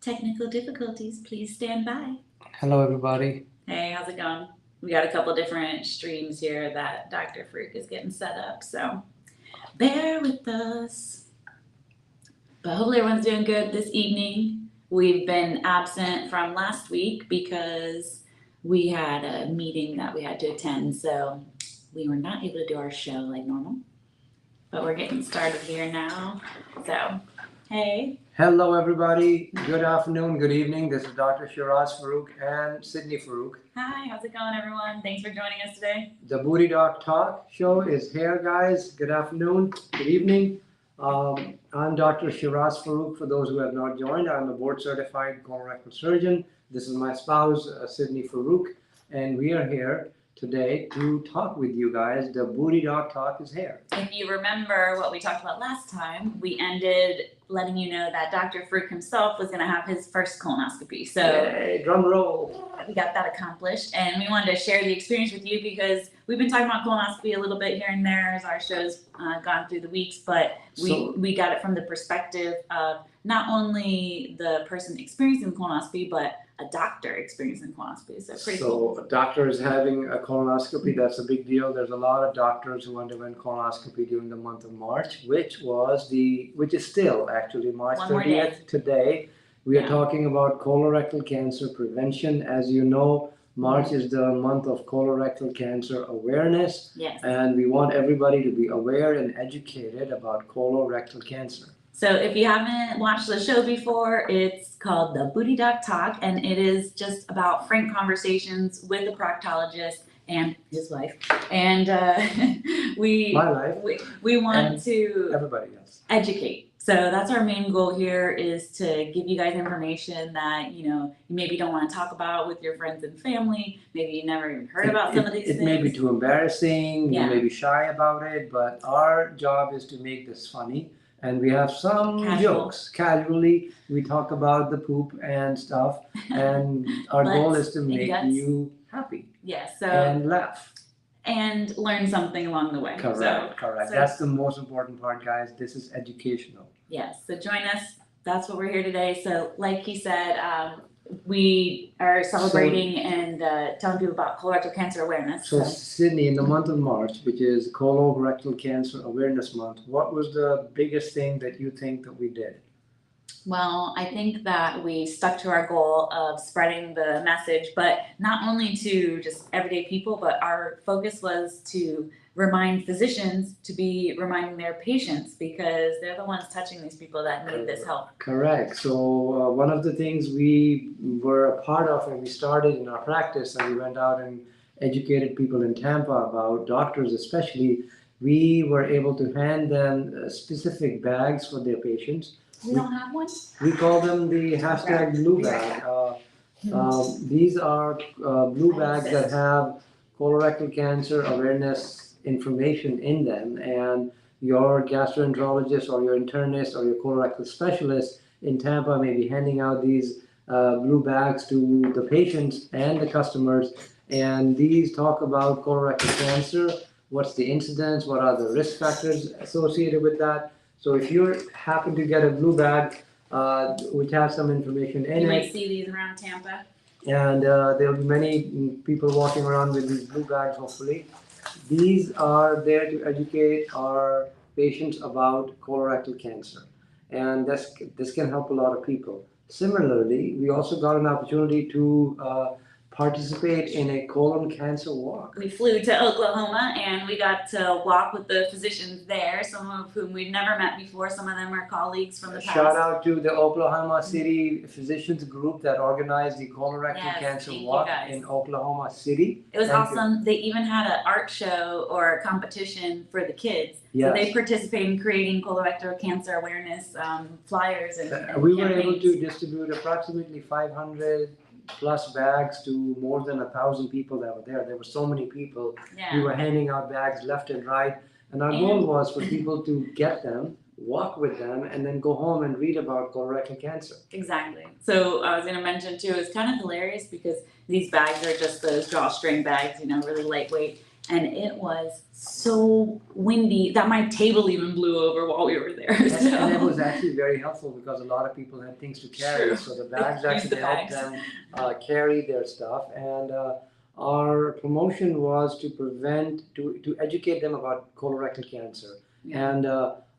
Technical difficulties, please stand by. Hello, everybody. Hey, how's it going? We got a couple different streams here that Dr. Farooq is getting set up, so bear with us. But hopefully everyone's doing good this evening. We've been absent from last week because we had a meeting that we had to attend, so we were not able to do our show like normal. But we're getting started here now, so hey. Hello, everybody. Good afternoon, good evening. This is Dr. Shiraz Farooq and Sydney Farooq. Hi, how's it going, everyone? Thanks for joining us today. DaBootyDoc Talk show is here, guys. Good afternoon, good evening. I'm Dr. Shiraz Farooq. For those who have not joined, I'm a board-certified colorectal surgeon. This is my spouse, Sydney Farooq, and we are here today to talk with you guys. The DaBootyDoc Talk is here. If you remember what we talked about last time, we ended letting you know that Dr. Farooq himself was going to have his first colonoscopy. So yay, drum roll. We got that accomplished, and we wanted to share the experience with you because we've been talking about colonoscopy a little bit here and there as our show's gone through the weeks, but we got it from the perspective of not only the person experiencing colonoscopy, but a doctor experiencing colonoscopy. So pretty cool. So a doctor is having a colonoscopy. That's a big deal. There's a lot of doctors who underwent colonoscopy during the month of March, which is still actually March 30th today. We are talking about colorectal cancer prevention. As you know, March is the month of colorectal cancer awareness. Yes. And we want everybody to be aware and educated about colorectal cancer. So if you haven't watched the show before, it's called DaBootyDoc Talk, and it is just about frank conversations with a proctologist and his wife. And we want and to everybody else educate. So that's our main goal here, is to give you guys information that you maybe don't want to talk about with your friends and family. Maybe you never even heard about some of these things. It may be too embarrassing. Yeah. You may be shy about it, but our job is to make this funny. And we have some jokes. Casually, we talk about the poop and stuff. And our goal is to make you happy. Yes. And laugh. And learn something along the way. Correct. That's the most important part, guys. This is educational. Yes. So join us. That's what we're here today. So like he said, we are celebrating and telling people about colorectal cancer awareness. So Sydney, in the month of March, which is Colorectal Cancer Awareness Month, what was the biggest thing that you think that we did? Well, I think that we stuck to our goal of spreading the message, but not only to just everyday people, but our focus was to remind physicians to be reminding their patients, because they're the ones touching these people that need this help. Correct. So one of the things we were a part of when we started in our practice, and we went out and educated people in Tampa about, doctors especially, we were able to hand them specific bags for their patients. We don't have one? We call them the hashtag blue bag. These are blue bags that have colorectal cancer awareness information in them, and your gastroenterologist or your internist or your colorectal specialist in Tampa may be handing out these blue bags to the patients and the customers, and these talk about colorectal cancer, what's the incidence, what are the risk factors associated with that. So if you happen to get a blue bag which has some information in it, you might see these around Tampa, and there will be many people walking around with these blue bags, hopefully. These are there to educate our patients about colorectal cancer, and this can help a lot of people. Similarly, we also got an opportunity to participate in a colon cancer walk. We flew to Oklahoma and we got to walk with the physicians there, some of whom we've never met before. Some of them are colleagues from the past. Shout out to the Oklahoma City physicians group that organized the colorectal cancer walk in Oklahoma City. It was awesome. They even had an art show or a competition for the kids. Yes. So they participated in creating colorectal cancer awareness flyers and we were able to distribute approximately 500 plus bags to more than 1,000 people that were there. There were so many people. Yeah. We were handing out bags left and right. And our goal was for people to get them, walk with them, and then go home and read about colorectal cancer. Exactly. So I was going to mention too, it's kind of hilarious because these bags are just those drawstring bags, really lightweight. and it was so windy that my table even blew over while we were there. And it was actually very helpful because a lot of people had things to carry, True. so the bags Use actually the helped bags. them carry their stuff. And our promotion was to educate them about colorectal cancer. Yeah. And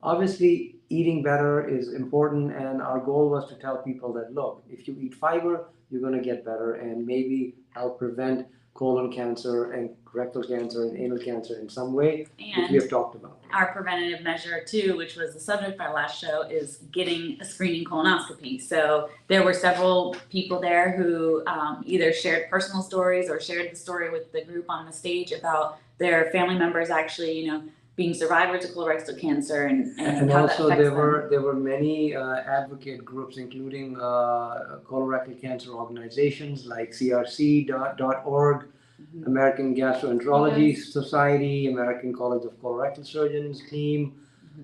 obviously, eating better is important. And our goal was to tell people that, look, if you eat fiber, you're going to get better and maybe help prevent colon cancer and rectal cancer and anal cancer in some way, which we have talked about. Our preventative measure too, which was the subject of our last show, is getting a screening colonoscopy. So there were several people there who either shared personal stories or shared the story with the group on the stage about their family members actually, being survivors of colorectal cancer and how also that affects there were many advocate groups, including colorectal cancer organizations like crc.org, them. American Gastroenterology Society, American College of Colorectal Surgeons team,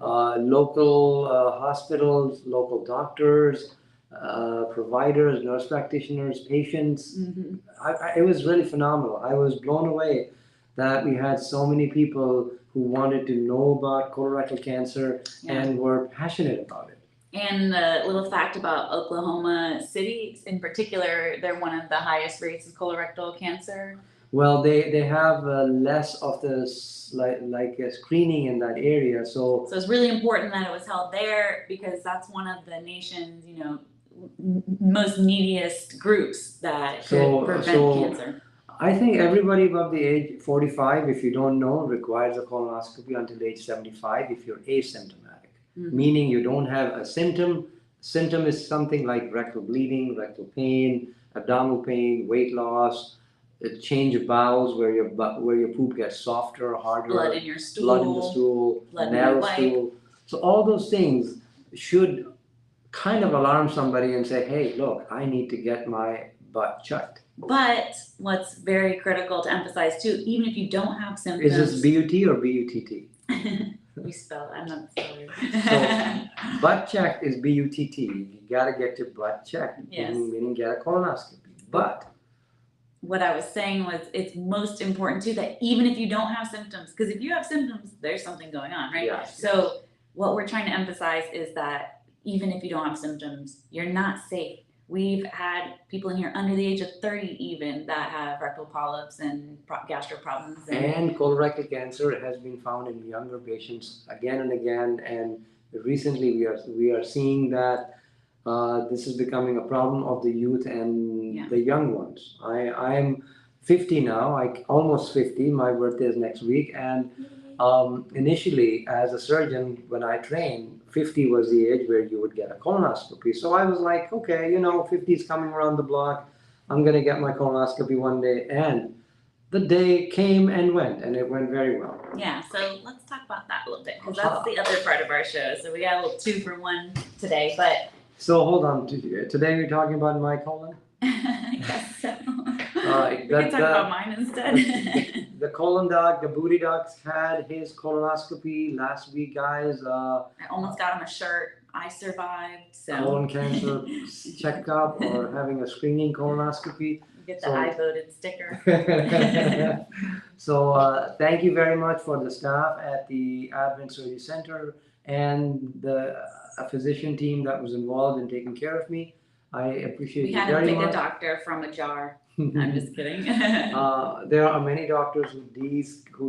local hospitals, local doctors, providers, nurse practitioners, patients. It was really phenomenal. I was blown away that we had so many people who wanted to know about colorectal cancer and were passionate about it. And the little fact about Oklahoma City in particular, they're one of the highest rates of colorectal cancer. Well, they have less of this like screening in that area, so it's really important that it was held there because that's one of the nation's most neediest groups that could prevent cancer. I think everybody above the age 45, if you don't know, requires a colonoscopy until age 75 if you're asymptomatic, meaning you don't have a symptom. Symptom is something like rectal bleeding, rectal pain, abdominal pain, weight loss, a change of bowels where your poop gets softer, harder, blood in your stool, blood in the stool, narrow stool. So all those things should kind of alarm somebody and say, hey, look, I need to get my butt checked. But what's very critical to emphasize too, even if you don't have symptoms. Is this B-U-T or B-U-T-T? We spell it, I'm not the speller. So butt checked is B-U-T-T. You gotta get your butt checked, meaning get a colonoscopy. But what I was saying was it's most important too that even if you don't have symptoms, because if you have symptoms, there's something going on, right? Yes. So what we're trying to emphasize is that even if you don't have symptoms, you're not safe. We've had people in here under the age of 30 even that have rectal polyps and gastro problems. And colorectal cancer has been found in younger patients again and again. And recently we are seeing that this is becoming a problem of the youth and the young ones. I'm 50 now, almost 50. My birthday is next week. And initially, as a surgeon, when I trained, 50 was the age where you would get a colonoscopy. So I was like, okay, 50 is coming around the block. I'm going to get my colonoscopy one day. And the day came and went, and it went very well. Yeah, so let's talk about that a little bit, because that's the other part of our show. So we got a little 2-for-1 today, but... So hold on, today we're talking about my colon? I guess so. All right. We can talk about mine instead. The colon doc, DaBootyDoc had his colonoscopy last week, guys. I almost got him a shirt. I survived. So colon cancer checkup or having a screening colonoscopy. You get the I voted sticker. So thank you very much for the staff at the Advent Surgery Center and the physician team that was involved in taking care of me. I appreciate it very much. We had to pick a doctor from a jar. I'm just kidding. There are many doctors who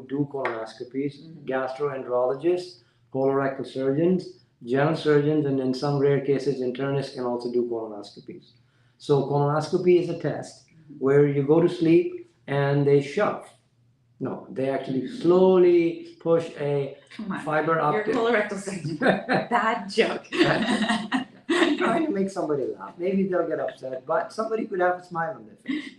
do colonoscopies, gastroenterologists, colorectal surgeons, general surgeons, and in some rare cases, internists can also do colonoscopies. So colonoscopy is a test where you go to sleep and they shove. No, they actually slowly push a fiber optic. Your colorectal surgeon. Bad joke. I'm trying to make somebody laugh. Maybe they'll get upset, but somebody could have a smile on their face.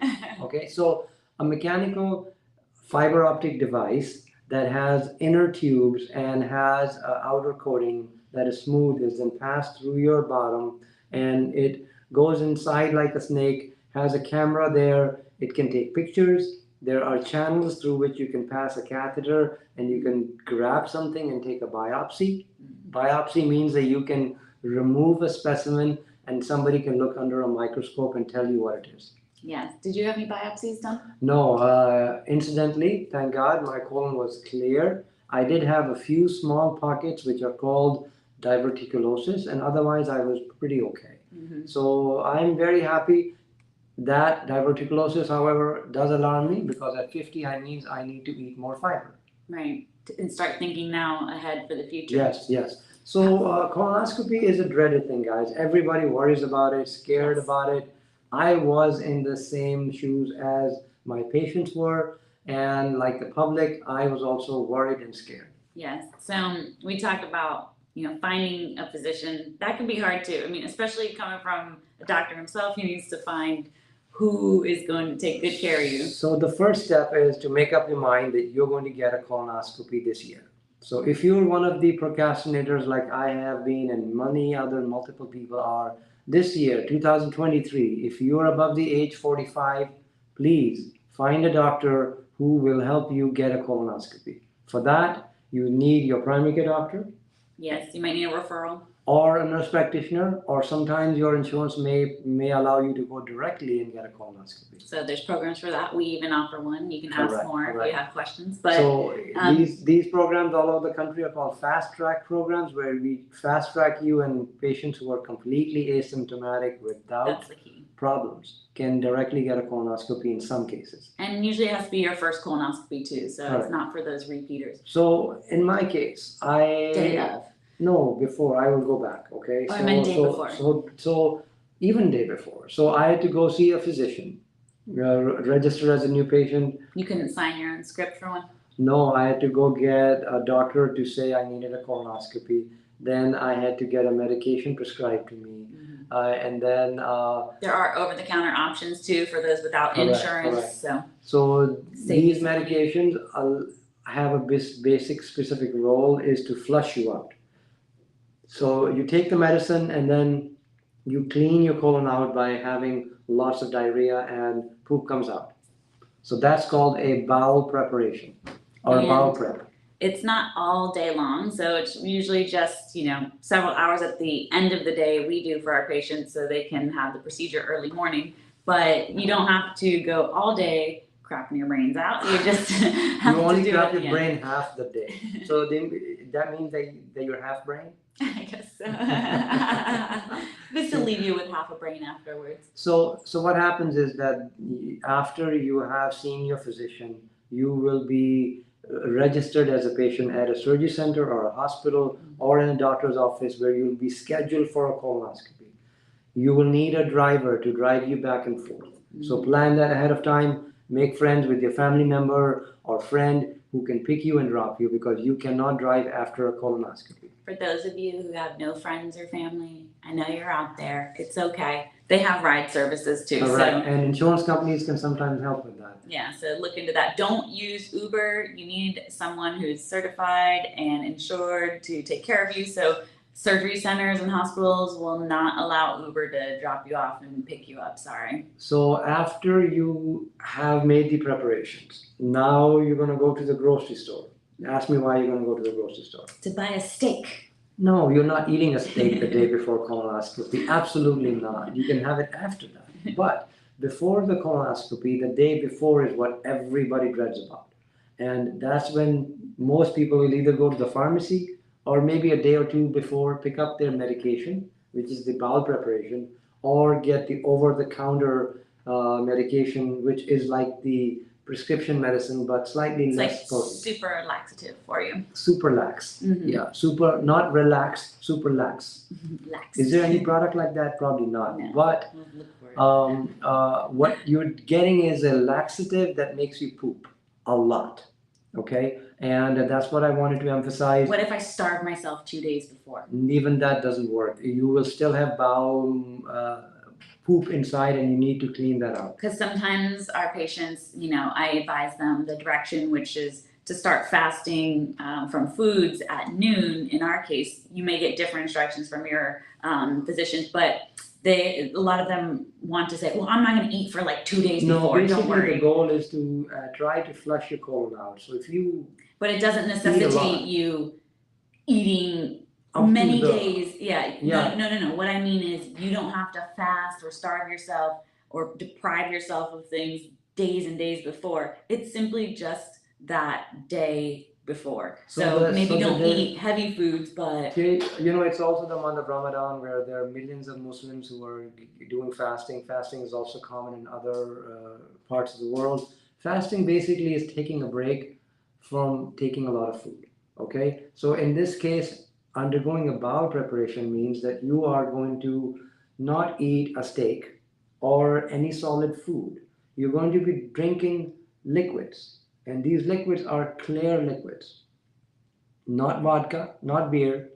Okay, so a mechanical fiber optic device that has inner tubes and has an outer coating that is smooth is then passed through your bottom, and it goes inside like a snake, has a camera there, it can take pictures. There are channels through which you can pass a catheter and you can grab something and take a biopsy. Biopsy means that you can remove a specimen and somebody can look under a microscope and tell you what it is. Yes. Did you have any biopsies done? No, incidentally, thank God, my colon was clear. I did have a few small pockets which are called diverticulosis, and otherwise I was pretty okay. Mm-hmm. So I'm very happy. That diverticulosis, however, does alarm me because at 50, I means I need to eat more fiber. Right. And start thinking now ahead for the future. Yes, yes. So colonoscopy is a dreaded thing, guys. Everybody worries about it, scared Yes. about it. I was in the same shoes as my patients were, and like the public, I was also worried and scared. Yes. So we talked about, finding a physician. That can be hard too. I mean, especially coming from a doctor himself, he needs to find who is going to take good care of you. So the first step is to make up your mind that you're going to get a colonoscopy this year. So if you're one of the procrastinators like I have been and many other multiple people are, this year, 2023, if you're above the age 45, please find a doctor who will help you get a colonoscopy. For that, you need your primary care doctor. Yes, you might need a referral. Or a nurse practitioner, or sometimes your insurance may allow you to go directly and get a colonoscopy. So there's programs for that. We even offer one. You can ask Correct, more correct. if you have questions. But so these programs all over the country are called fast track programs, where we fast track you, and patients who are completely asymptomatic without that's the key. problems can directly get a colonoscopy in some cases. And usually it has to be your first colonoscopy too, so Correct. it's not for those repeaters. So in my case, Day of. No, before. I will go back, okay? Oh, I meant day before. So even day before. So I had to go see a physician, register as a new patient. You couldn't sign your own script for one? No, I had to go get a doctor to say I needed a colonoscopy. Then I had to get a medication prescribed to me. Mm-hmm. And then there are over-the-counter options too for those without correct, insurance. correct. So these medications have a basic specific role is to flush you out. So you take the medicine and then you clean your colon out by having lots of diarrhea and poop comes out. So that's called a bowel preparation or bowel prep. It's not all day long, so it's usually just, several hours at the end of the day we do for our patients so they can have the procedure early morning. But you don't have to go all day crapping your brains out. You just have you only to do crap it your brain half the day. So that means that you're half brain? I guess so. Just to leave you with half a brain afterwards. So what happens is that after you have seen your physician, you will be registered as a patient at a surgery center or a hospital or in a doctor's office where you'll be scheduled for a colonoscopy. You will need a driver to drive you back and forth. So plan that ahead of time. Make friends with your family member or friend who can pick you and drop you because you cannot drive after a colonoscopy. For those of you who have no friends or family, I know you're out there. It's okay. They have ride services too. Correct. And insurance companies can sometimes help with that. Yeah, so look into that. Don't use Uber. You need someone who's certified and insured to take care of you. So surgery centers and hospitals will not allow Uber to drop you off and pick you up. Sorry. So after you have made the preparations, now you're going to go to the grocery store. Ask me why you're going to go to the grocery store. To buy a steak. No, you're not eating a steak the day before colonoscopy. Absolutely not. You can have it after that. But before the colonoscopy, the day before is what everybody dreads about. And that's when most people will either go to the pharmacy or maybe a day or two before pick up their medication, which is the bowel preparation, or get the over-the-counter medication, which is like the prescription medicine, but slightly less potent. Super laxative for you. Super lax. Mm-hmm. Yeah, super, not relaxed, super lax. Lax. Is there any product like that? Probably not. No. But what you're getting is a laxative that makes you poop a lot. Okay? And that's what I wanted to emphasize. What if I starve myself 2 days before? Even that doesn't work. You will still have bowel poop inside and you need to clean that out. Because sometimes our patients, I advise them the direction, which is to start fasting from foods at noon. In our case, you may get different instructions from your physicians, but a lot of them want to say, well, I'm not going to eat for like 2 days before. Don't worry. The goal is to try to flush your colon out. So if you But it doesn't necessitate you eating many days. Yeah. No. What I mean is you don't have to fast or starve yourself or deprive yourself of things days and days before. It's simply just that day before. So maybe don't eat heavy foods, but it's also the month of Ramadan where there are millions of Muslims who are doing fasting. Fasting is also common in other parts of the world. Fasting basically is taking a break from taking a lot of food. Okay, so in this case, undergoing a bowel preparation means that you are going to not eat a steak or any solid food. You're going to be drinking liquids, and these liquids are clear liquids, not vodka, not beer,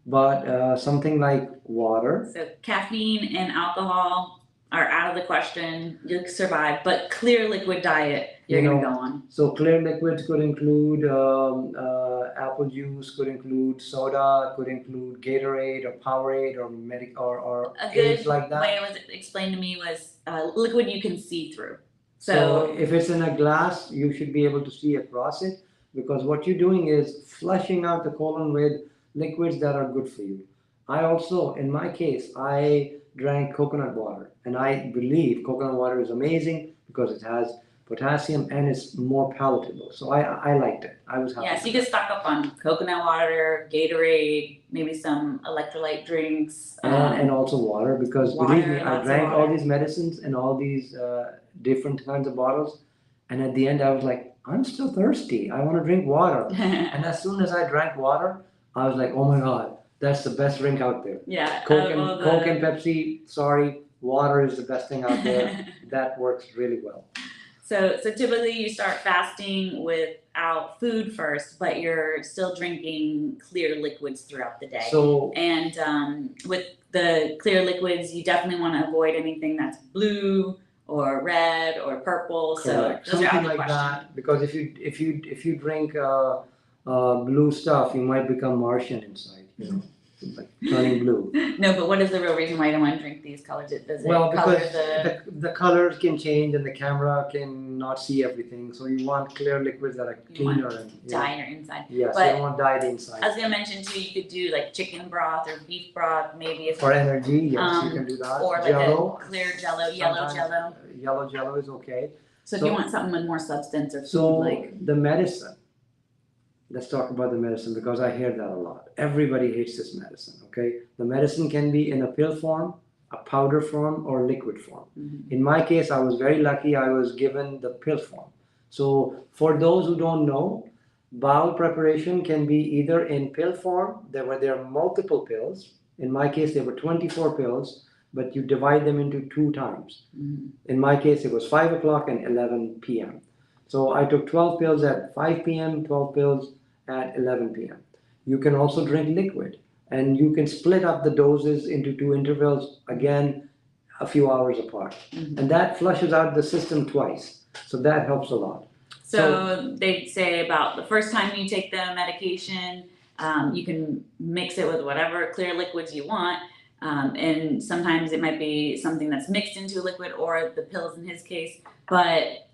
but something like water. So caffeine and alcohol are out of the question. You'll survive, but clear liquid diet you're gonna go on. So clear liquids could include apple juice, could include soda, could include Gatorade or Powerade or A good like that. way it was explained to me was liquid you can see through. So if it's in a glass, you should be able to see across it, because what you're doing is flushing out the colon with liquids that are good for you. I also, in my case, I drank coconut water, and I believe coconut water is amazing because it has potassium and it's more palatable. So I liked it. I was happy. Yeah, so you can stock up on coconut water, Gatorade, maybe some electrolyte drinks. And also water, because believe me, I drank all these medicines and all these different kinds of bottles, and at the end I was like, I'm still thirsty. I want to drink water. And as soon as I drank water, I was like, oh my God, that's the best drink out there. Yeah. Coke and Pepsi, sorry, water is the best thing out there. That works really well. So typically you start fasting without food first, but you're still drinking clear liquids throughout the day. And with the clear liquids, you definitely want to avoid anything that's blue or red or purple. Correct. So those something are out of the like question. that, because if you drink blue stuff, you might become Martian inside. Like turning blue. No, but what is the real reason why you don't want to drink these colors? Does it Well, color because the colors can change and the camera can not see everything. So you want clear liquids that are cleaner and dye your inside? Yes, But you don't want dyed inside. I was gonna mention too, you could do like chicken broth or beef broth, maybe if For energy, yes, you can do that. or like Jello, a clear Jello, yellow Jello. Yellow Jello is okay. So if you want something with more substance or food, So like the medicine. Let's talk about the medicine, because I hear that a lot. Everybody hates this medicine, okay? The medicine can be in a pill form, a powder form, or liquid form. Mm-hmm. In my case, I was very lucky. I was given the pill form. So for those who don't know, bowel preparation can be either in pill form, there are multiple pills. In my case, there were 24 pills, but you divide them into 2 times. Mm-hmm. In my case, it was 5 o'clock and 11 p.m. So I took 12 pills at 5 p.m., 12 pills at 11 p.m. You can also drink liquid, and you can split up the doses into 2 intervals, again, a few hours apart. Mm-hmm. And that flushes out the system twice. So that helps a lot. So they say about the first time you take the medication, you can mix it with whatever clear liquids you want. And sometimes it might be something that's mixed into a liquid or the pills in his case. But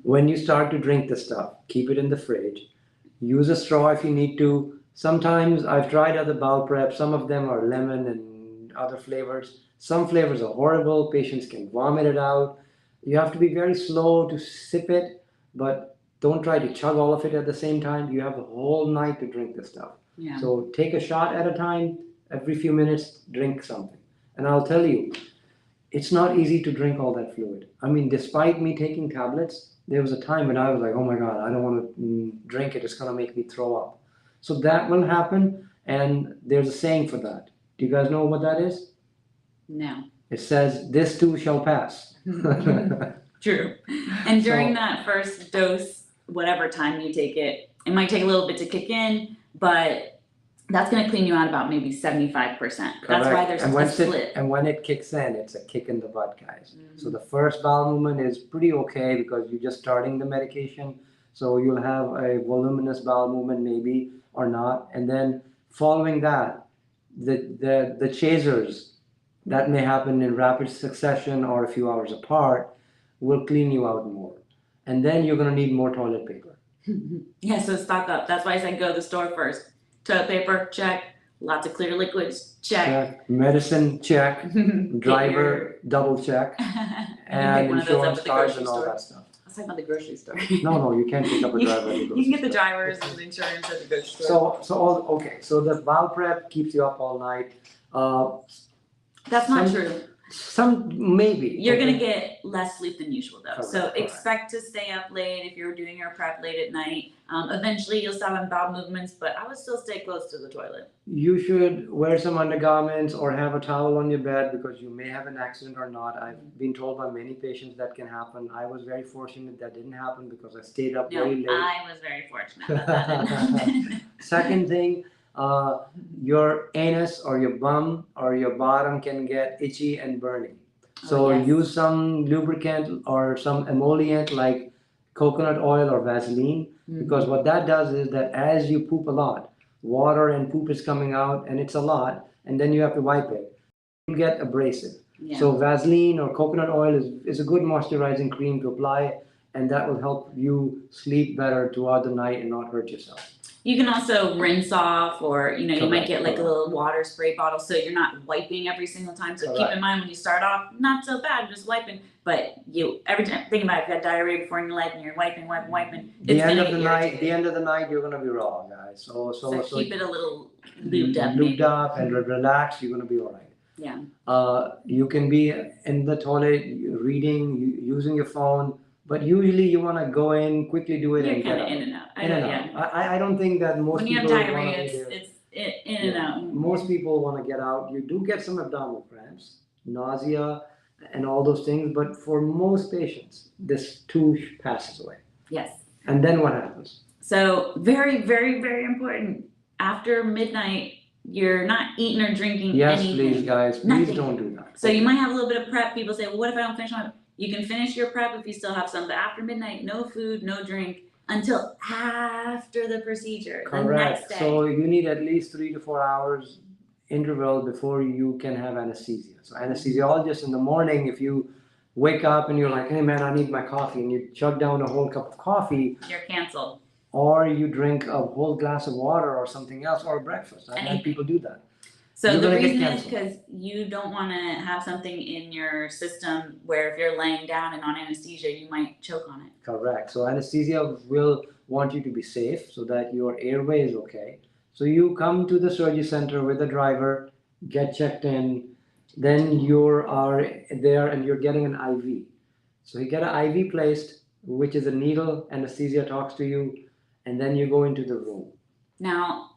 when you start to drink the stuff, keep it in the fridge. Use a straw if you need to. Sometimes I've tried other bowel prep. Some of them are lemon and other flavors. Some flavors are horrible. Patients can vomit it out. You have to be very slow to sip it, but don't try to chug all of it at the same time. You have the whole night to drink this stuff. Yeah. So take a shot at a time. Every few minutes, drink something. And I'll tell you, it's not easy to drink all that fluid. I mean, despite me taking tablets, there was a time when I was like, oh my God, I don't want to drink it. It's going to make me throw up. So that will happen. And there's a saying for that. Do you guys know what that is? No. It says, this too shall pass. True. And during that first dose, whatever time you take it, it might take a little bit to kick in, but that's going to clean you out about maybe 75%. That's why there's a split. And when it kicks in, it's a kick in the butt, guys. Mm-hmm. So the first bowel movement is pretty okay because you're just starting the medication. So you'll have a voluminous bowel movement maybe or not. And then following that, the chasers that may happen in rapid succession or a few hours apart will clean you out more. And then you're going to need more toilet paper. Yeah, so stock up. That's why I said go to the store first. Toilet paper, check. Lots of clear liquids, check. Medicine, check. Get Driver, double check. You can And pick one of those up insurance at the cards grocery and all store. that stuff. I was talking about the grocery store. No, you can't pick up a driver at the grocery You can get the store. drivers and insurance at the grocery store. So the bowel prep keeps you up all night. That's not some- true. Some, maybe. You're okay. gonna get less sleep than usual though. So Correct. expect to stay up late if you're doing your prep late at night. Eventually you'll stop having bowel movements, but I would still stay close to the toilet. You should wear some undergarments or have a towel on your bed because you may have an accident or not. I've been told by many patients that can happen. I was very fortunate that didn't happen because I stayed up No, very late. I was very fortunate that that didn't happen. Second thing, your anus or your bum or your bottom can get itchy and burning. So yes. use some lubricant or some emollient like coconut oil or Vaseline, because what that does is that as you poop a lot, water and poop is coming out and it's a lot, and then you have to wipe it. You get abrasive. Yeah. So Vaseline or coconut oil is a good moisturizing cream to apply, and that will help you sleep better throughout the night and not hurt yourself. You can also rinse off, or you might Correct, get like a correct. little water spray bottle, so you're not wiping every single time. So keep Correct. in mind when you start off, not so bad, just wiping. But you every time think about it, if you had diarrhea before in your life and you're wiping. The end of the night, you're gonna be raw, guys. So keep it a little lubed up. Lubed up and relax. You're gonna be all right. Yeah. You can be in the toilet reading, using your phone, but usually you want to go in, quickly do it, You're and get kind of out. in and out. In and out. I don't think that most When you have people want to diarrhea, be there. it's in and out. Most people want to get out. You do get some abdominal cramps, nausea, and all those things, but for most patients, this too passes away. Yes. And then what happens? So very, very, very important. After midnight, you're not eating or drinking Yes, anything. please, guys, please Nothing. don't do that. So you might have a little bit of prep. People say, well, what if I don't finish my? You can finish your prep if you still have some, but after midnight, no food, no drink until after the procedure. The next Correct. day. So you need at least 3 to 4 hours interval before you can have anesthesia. So anesthesiologist in the morning, if you wake up and you're like, hey man, I need my coffee, and you chug down a whole cup of coffee, You're canceled. or you drink a whole glass of water or something else, or breakfast. I've had people do that. So You're the gonna get reason is canceled. because you don't want to have something in your system where if you're laying down and on anesthesia, you might choke on it. Correct. So anesthesia will want you to be safe so that your airway is okay. So you come to the surgery center with the driver, get checked in, then you are there and you're getting an IV. So you get an IV placed, which is a needle, anesthesia talks to you, and then you go into the room. Now,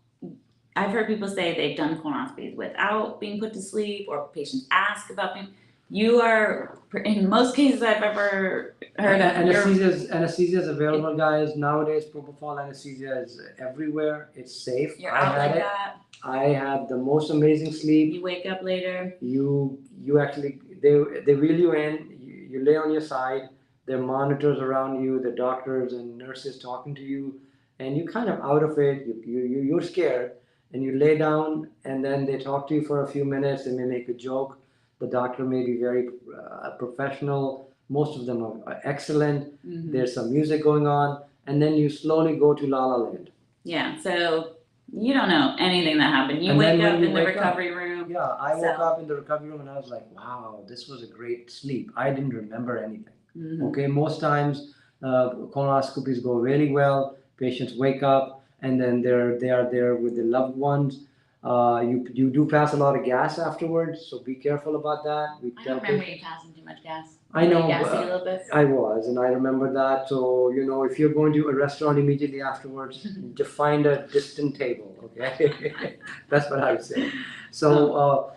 I've heard people say they've done colonoscopies without being put to sleep, or patients ask about being. You are, in most cases I've ever heard of. Anesthesia is available, guys. Nowadays, propofol anesthesia is everywhere. It's safe. You're out like that. I had the most amazing sleep. You wake up later. You actually, they wheel you in. You lay on your side. There are monitors around you. The doctors and nurses talking to you, and you kind of out of it. You're scared, and you lay down, and then they talk to you for a few minutes. They may make a joke. The doctor may be very professional. Most of them are excellent. Mm-hmm. There's some music going on, and then you slowly go to La La Land. Yeah, so you don't know anything that happened. You And wake then up when you in the wake recovery room. Yeah, I woke up in the recovery room and I was like, wow, this was a great sleep. I didn't remember anything. Mm-hmm. Okay, most times colonoscopies go really well. Patients wake up and then they are there with their loved ones. You do pass a lot of gas afterwards, so be careful about that. I don't remember you passing too much gas. I know, Gassy a little bit. I was, and I remember that. So, if you're going to a restaurant immediately afterwards, to find a distant table, okay? That's what I would say. So,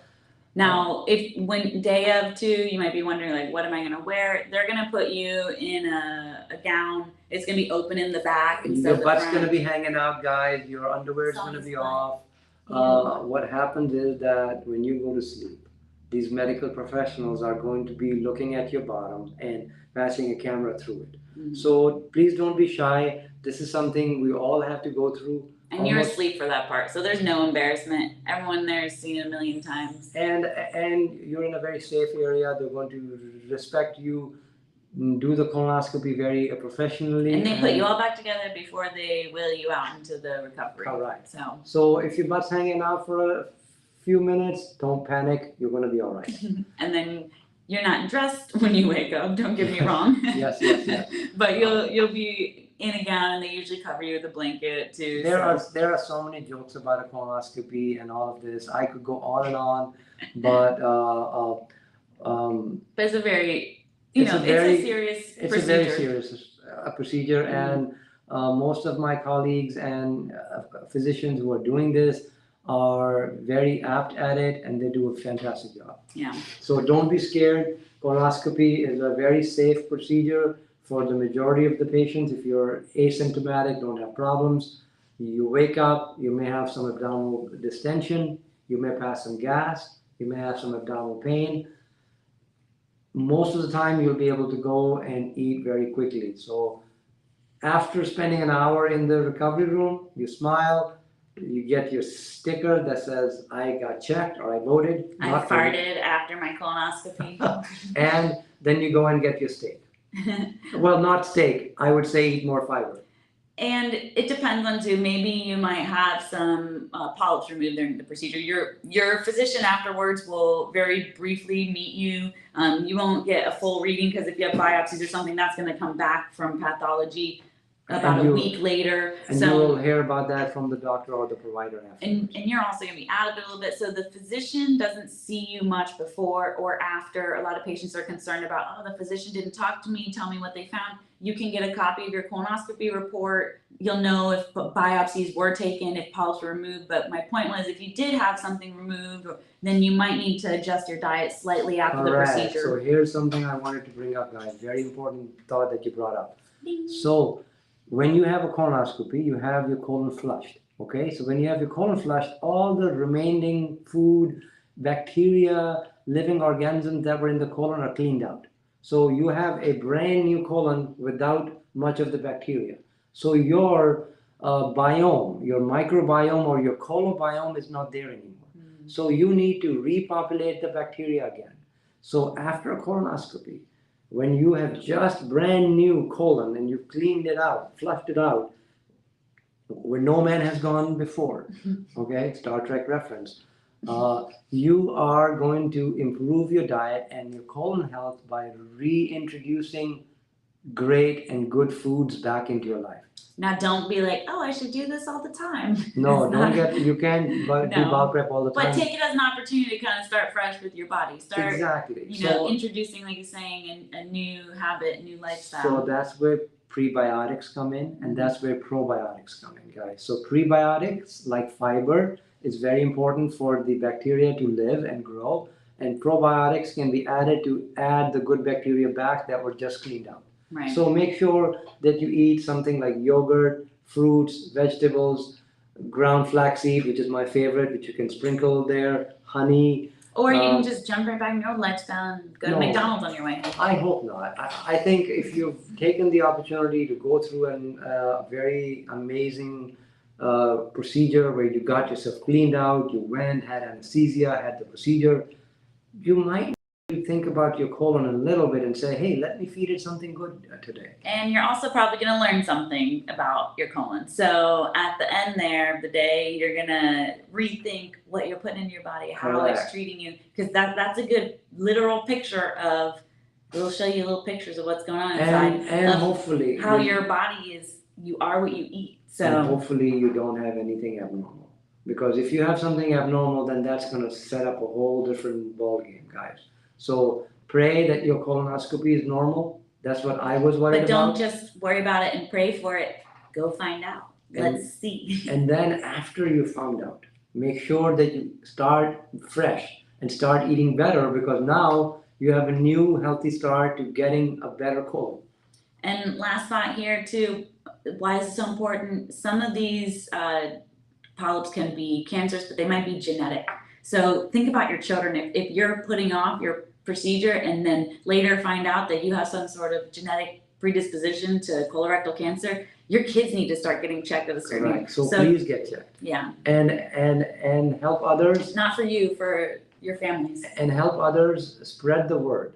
now, when day of too, you might be wondering, like, what am I gonna wear? They're gonna put you in a gown. It's gonna be open in the back instead of the butt's front. gonna be hanging out, guys. Your underwear is gonna be off. Yeah. What happens is that when you go to sleep, these medical professionals are going to be looking at your bottom and passing a camera through it. Mm-hmm. So please don't be shy. This is something we all have to go through. And you're asleep for that part, so there's no embarrassment. Everyone there has seen it a million times. And you're in a very safe area. They're going to respect you do the colonoscopy very professionally. And they put you all back together before they wheel you out into the recovery. Correct. So So if your butt's hanging out for a few minutes, don't panic. You're gonna be all right. and then you're not dressed when you wake up. Don't get me wrong. Yes. But you'll be in a gown, and they usually cover you with a blanket too. There are so many jokes about a colonoscopy and all of this. I could go on and on, but But it's a very, It's a very- it's a serious it's procedure. a very serious procedure, and most of my colleagues and physicians who are doing this are very apt at it, and they do a fantastic job. Yeah. So don't be scared. Colonoscopy is a very safe procedure for the majority of the patients. If you're asymptomatic, don't have problems, you wake up, you may have some abdominal distension, you may pass some gas, you may have some abdominal pain. Most of the time you'll be able to go and eat very quickly. So after spending an hour in the recovery room, you smile, you get your sticker that says I got checked or I voted. I not voted, farted after my colonoscopy. and then you go and get your steak. Well, not steak. I would say eat more fiber. And it depends on too. Maybe you might have some polyps removed during the procedure. Your physician afterwards will very briefly meet you. You won't get a full reading because if you have biopsies or something, that's going to come back from pathology about a week later. And So you will hear about that from the doctor or the provider afterwards. and you're also going to be out of it a little bit. So the physician doesn't see you much before or after. A lot of patients are concerned about, oh, the physician didn't talk to me, tell me what they found. You can get a copy of your colonoscopy report. You'll know if biopsies were taken, if polyps were removed. But my point was, if you did have something removed, then you might need to adjust your diet slightly after the Correct. procedure. So here's something I wanted to bring up, guys. Very important thought that you brought up. So when you have a colonoscopy, you have your colon flushed. Okay, so when you have your colon flushed, all the remaining food, bacteria, living organisms that were in the colon are cleaned out. So you have a brand new colon without much of the bacteria. So your biome, your microbiome or your colobiome is not there anymore. So you need to repopulate the bacteria again. So after a colonoscopy, when you have just brand new colon and you've cleaned it out, flushed it out, where no man has gone before, okay, Star Trek reference, you are going to improve your diet and your colon health by reintroducing great and good foods back into your life. Now, don't be like, oh, I should do this all the time. No, don't get, you can't do No. bowel prep all the time. But take it as an opportunity to kind of start fresh with your body. Start, Exactly. introducing, like you're saying, a new habit, new lifestyle. So that's where prebiotics come in, and that's where probiotics come in, guys. So prebiotics, like fiber, is very important for the bacteria to live and grow, and probiotics can be added to add the good bacteria back that were just cleaned out. Right. So make sure that you eat something like yogurt, fruits, vegetables, ground flaxseed, which is my favorite, which you can sprinkle there, honey. Or you can just jump right back in your old lifestyle and go to No. McDonald's on your way. I hope not. I think if you've taken the opportunity to go through a very amazing procedure where you got yourself cleaned out, you went, had anesthesia, had the procedure, you might think about your colon a little bit and say, hey, let me feed it something good today. And you're also probably going to learn something about your colon. So at the end there of the day, you're going to rethink what you're putting in your body, how Correct. it's treating you. Because that's a good literal picture of, it'll show you little pictures of what's going on inside. And of hopefully, how your body is, you are what you eat. and So hopefully you don't have anything abnormal. Because if you have something abnormal, then that's going to set up a whole different ball game, guys. So pray that your colonoscopy is normal. That's what I was worried but about. don't just worry about it and pray for it. Go find out. Let's see. And then after you found out, make sure that you start fresh and start eating better, because now you have a new healthy start to getting a better colon. And last thought here too, why is it so important? Some of these polyps can be cancerous, but they might be genetic. So think about your children. If you're putting off your procedure and then later find out that you have some sort of genetic predisposition to colorectal cancer, your kids need to start getting checked at a certain age. Correct. So please get checked. Yeah. And help others. Not for you, for your families. And help others spread the word.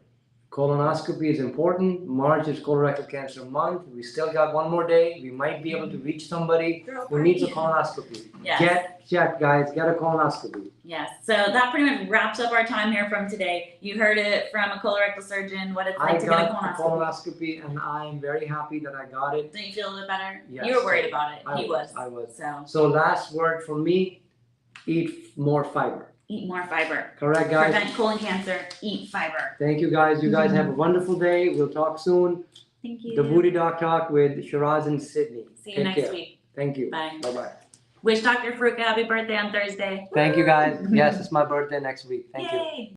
Colonoscopy is important. March is colorectal cancer month. We still got one more day. We might be able to reach somebody who needs a colonoscopy. Yes. Get a colonoscopy. Yes. So that pretty much wraps up our time here from today. You heard it from a colorectal surgeon, what it's like to get a got a colonoscopy. colonoscopy and I am very happy that I got it. Don't you feel a little better? Yes. You were worried about it. I He was. I was. So So last word from me, eat more fiber. eat more fiber. Correct, guys? Prevent colon cancer. Eat fiber. Thank you, guys. You guys have a wonderful day. We'll talk soon. Thank you. The Booty Doc Talk with Shiraz and Sydney. See you Take next care. week. Thank you. Bye. Bye-bye. Wish Dr. Farooq a happy birthday on Thursday. Thank you, guys. Yes, it's my birthday next week. Thank you. Yay.